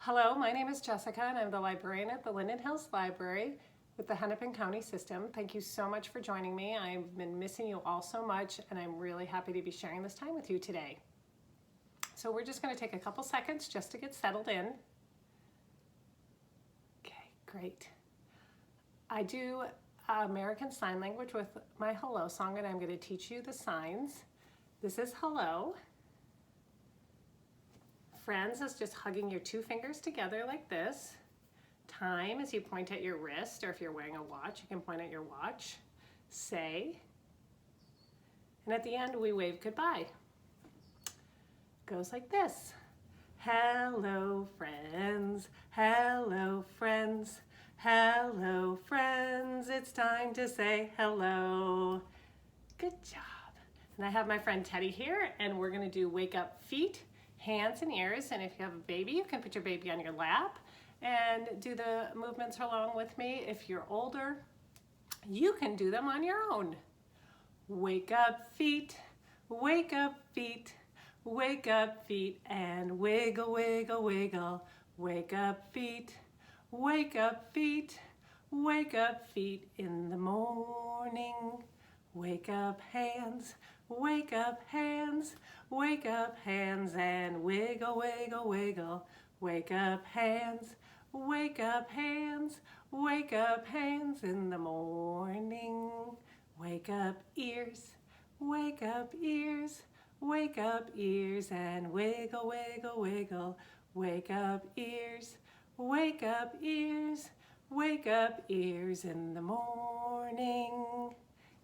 Hello, my name is Jessica and I'm the librarian at the Linden Hills Library with the Hennepin County system. Thank you so much for joining me. I've been missing you all so much and I'm really happy to be sharing this time with you today. So we're just going to take a couple seconds just to get settled in. Okay, great. I do American Sign Language with my hello song and I'm going to teach you the signs. This is hello. Friends is just hugging your two fingers together like this. Time is you point at your wrist, or if you're wearing a watch, you can point at your watch. Say. And at the end, we wave goodbye. Goes like this. Hello, friends. Hello, friends. Hello, friends. It's time to say hello. Good job. And I have my friend Teddy here, and we're going to do wake up feet, hands and ears, and if you have a baby, you can put your baby on your lap and do the movements along with me. If you're older, you can do them on your own. Wake up feet, wake up feet, wake up feet, and wiggle, wiggle, wiggle. Wake up feet, wake up feet, wake up feet in the morning. Wake up hands, wake up hands, wake up hands and wiggle, wiggle, wiggle. Wake up hands, wake up hands, wake up hands in the morning. Wake up ears, wake up ears, wake up ears and wiggle, wiggle, wiggle. Wake up ears, wake up ears, wake up ears in the morning.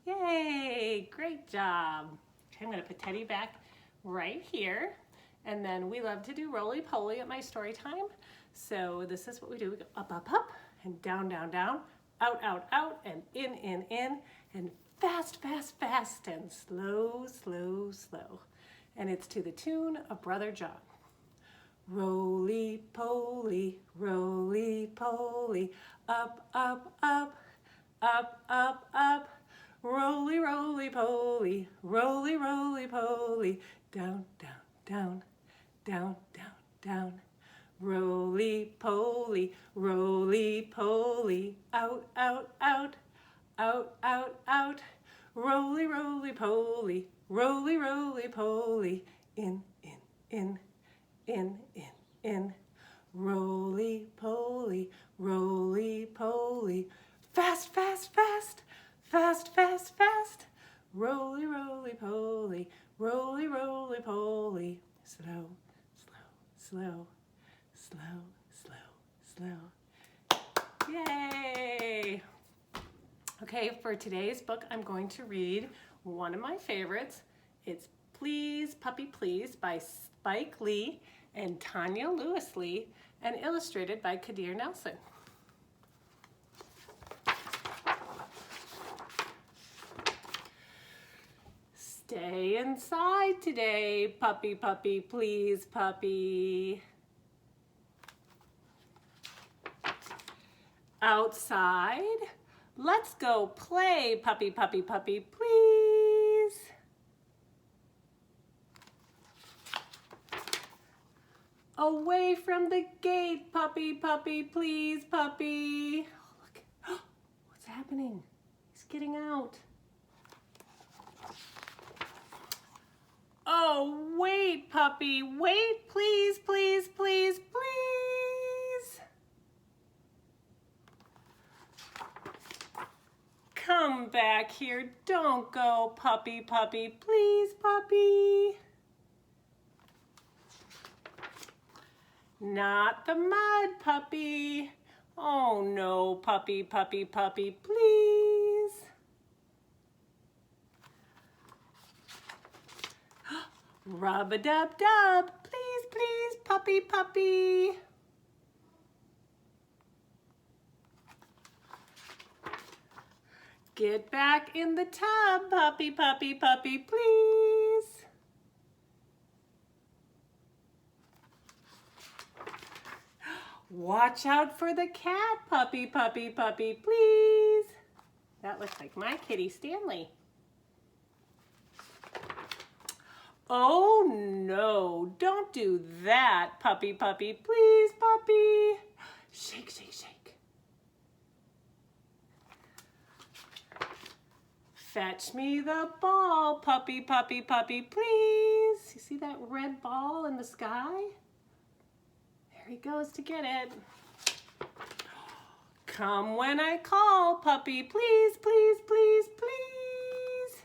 Yay, great job. Okay, I'm gonna put Teddy back right here. And then we love to do Roly Poly at my story time. So this is what we do. We go up, up, up, and down, down, down, out, out, out, and in, and fast, fast, fast, and slow, slow, slow. And it's to the tune of Brother John. Roly poly, roly poly, up, up, up, up, up, up. Roly, roly poly, roly, roly poly, down, down, down, down, down, down. Roly poly, roly poly, out, out, out, out, out, out. Roly, roly poly, roly, roly poly, in, in, in, in, in. Roly poly, roly poly, fast, fast, fast. Fast, fast, fast. Roly, roly poly, roly, roly poly. Slow, slow, slow, slow, slow, slow. Yay! Okay, for today's book, I'm going to read one of my favorites. It's Please, Puppy, Please by Spike Lee and Tanya Lewis Lee, and illustrated by Kadir Nelson. Stay inside today, puppy, puppy, please, puppy. Outside, let's go play, puppy, puppy, puppy, please. Away from the gate, puppy, puppy, please, puppy. Oh, look, what's happening? He's getting out. Oh, wait, puppy, wait, please, please, please, please. Come back here, don't go, puppy, puppy, please, puppy. Not the mud, puppy. Oh no, puppy, puppy, puppy, please. Rub-a-dub-dub, please, please, puppy, puppy. Get back in the tub, puppy, puppy, puppy, please. Watch out for the cat, puppy, puppy, puppy, please. That looks like my kitty, Stanley. Oh no, don't do that, puppy, puppy. Please, puppy. Shake, shake, shake. Fetch me the ball, puppy, puppy, puppy, please. You see that red ball in the sky? There he goes to get it. Come when I call, puppy, please, please, please, please.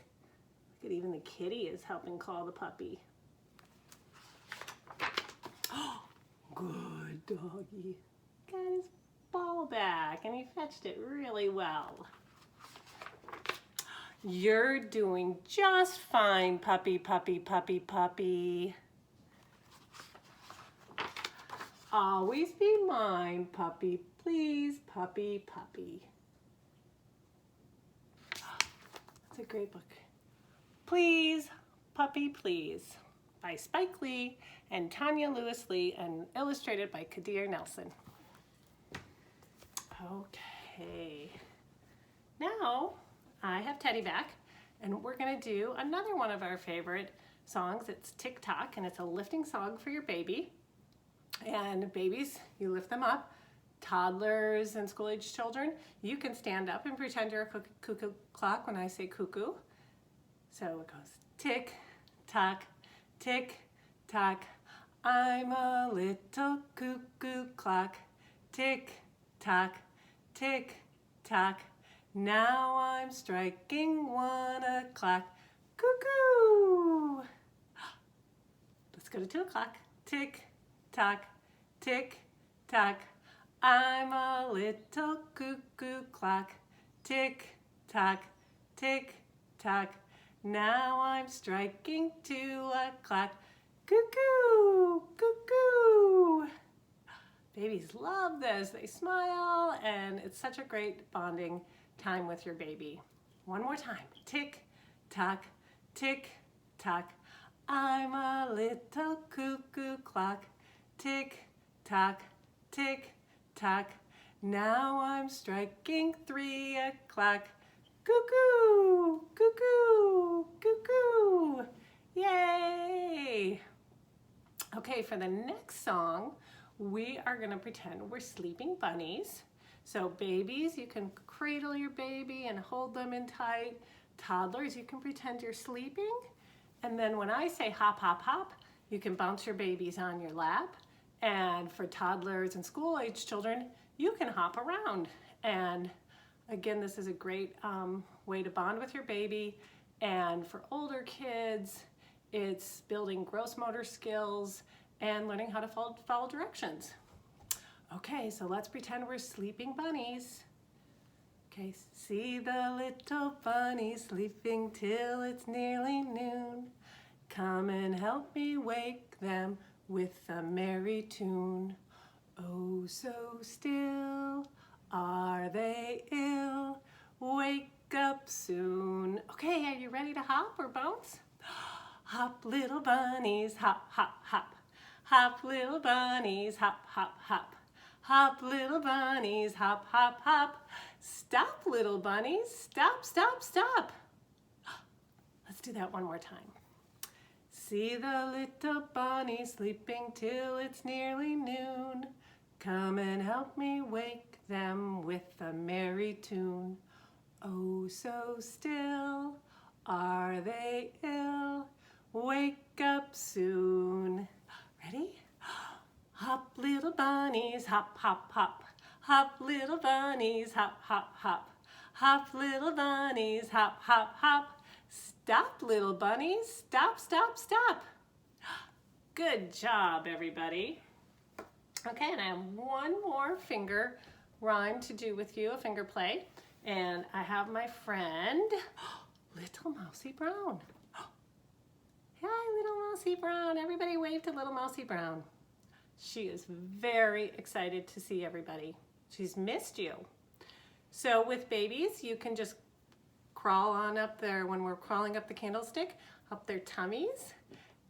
Look at even the kitty is helping call the puppy. Oh, good doggy. Got his ball back and he fetched it really well. You're doing just fine, puppy, puppy, puppy, puppy. Always be mine, puppy, please, puppy, puppy. It's a great book. Please, Puppy, Please, by Spike Lee and Tanya Lewis Lee, and illustrated by Kadir Nelson. Okay, now I have Teddy back, and we're gonna do another one of our favorite songs. It's Tick Tock, and it's a lifting song for your baby. And babies, you lift them up. Toddlers and school-age children, you can stand up and pretend you're a cuckoo clock when I say cuckoo. So it goes tick, tock, tick, tock. I'm a little cuckoo clock. Tick, tock, tick, tock. Now I'm striking 1 o'clock. Cuckoo! Let's go to 2 o'clock. Tick, tock, tick, tock. I'm a little cuckoo clock. Tick, tock, tick, tock. Now I'm striking 2 o'clock. Cuckoo, cuckoo. Babies love this. They smile, and it's such a great bonding time with your baby. One more time. Tick, tock, tick, tock. I'm a little cuckoo clock. Tick, tock, tick, tock. Now I'm striking 3 o'clock. Cuckoo, cuckoo, cuckoo. Yay! Okay, for the next song, we are gonna pretend we're sleeping bunnies. So babies, you can cradle your baby and hold them in tight. Toddlers, you can pretend you're sleeping. And then when I say hop, hop, hop, you can bounce your babies on your lap. And for toddlers and school-age children, you can hop around. And again, this is a great way to bond with your baby. And for older kids, it's building gross motor skills and learning how to follow directions. Okay, so let's pretend we're sleeping bunnies. Okay, see the little bunny sleeping till it's nearly noon. Come and help me wake them with a merry tune. Oh, so still are they ill? Wake up soon. Okay, are you ready to hop or bounce? Hop, little bunnies, hop, hop, hop. Hop, little bunnies, hop, hop, hop. Hop, little bunnies, hop, hop, hop. Stop, little bunnies, stop, stop, stop. Let's do that one more time. See the little bunny sleeping till it's nearly noon. Come and help me wake them with a merry tune. Oh, so still are they ill? Wake up soon. Ready? Hop, little bunnies, hop, hop, hop. Hop, little bunnies, hop, hop, hop. Hop, little bunnies, hop, hop, hop. Stop, little bunnies, stop, stop, stop. Good job, everybody. Okay, and I have one more finger rhyme to do with you, a finger play. And I have my friend, Little Mousy Brown. Hi, Little Mousy Brown. Everybody wave to Little Mousy Brown. She is very excited to see everybody. She's missed you. So with babies, you can just crawl on up there when we're crawling up the candlestick, up their tummies.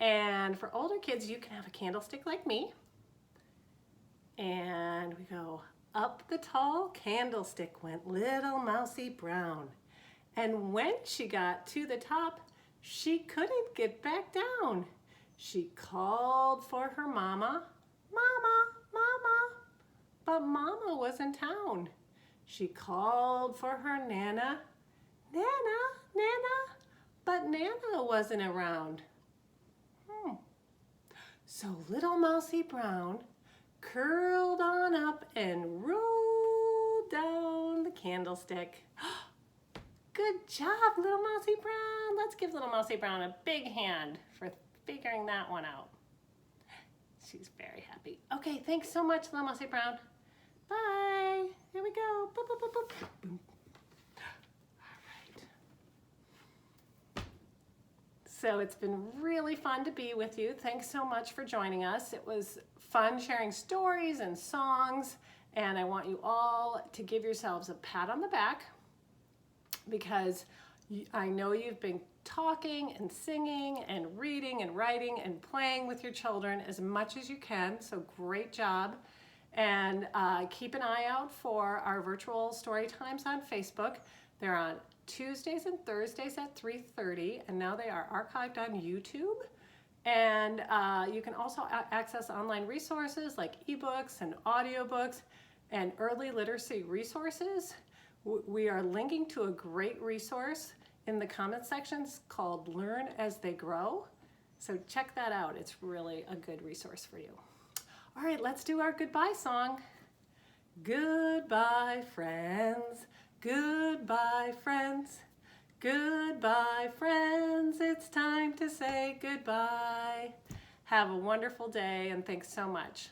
And for older kids, you can have a candlestick like me. And we go, up the tall candlestick went Little Mousy Brown. And when she got to the top, She couldn't get back down. She called for her mama, Mama, Mama, but Mama was in town. She called for her Nana, Nana, Nana, but Nana wasn't around. So little Mousy Brown curled on up and rolled down the candlestick. Good job, little Mousy Brown. Let's give little Mousy Brown a big hand for figuring that one out. She's very happy. Okay, thanks so much, little Mousy Brown. Bye. Here we go. Boop, boop, boop, boop. Boom. All right. So it's been really fun to be with you. Thanks so much for joining us. It was fun sharing stories and songs, and I want you all to give yourselves a pat on the back because I know you've been talking and singing and reading and writing and playing with your children as much as you can, so great job. And keep an eye out for our virtual story times on Facebook. They're on Tuesdays and Thursdays at 3:30, and now they are archived on YouTube. And you can also access online resources like ebooks and audiobooks and early literacy resources. We are linking to a great resource in the comment sections called Learn as They Grow. So check that out. It's really a good resource for you. All right, let's do our goodbye song. Goodbye, friends. Goodbye, friends. Goodbye, friends. It's time to say goodbye. Have a wonderful day, and thanks so much.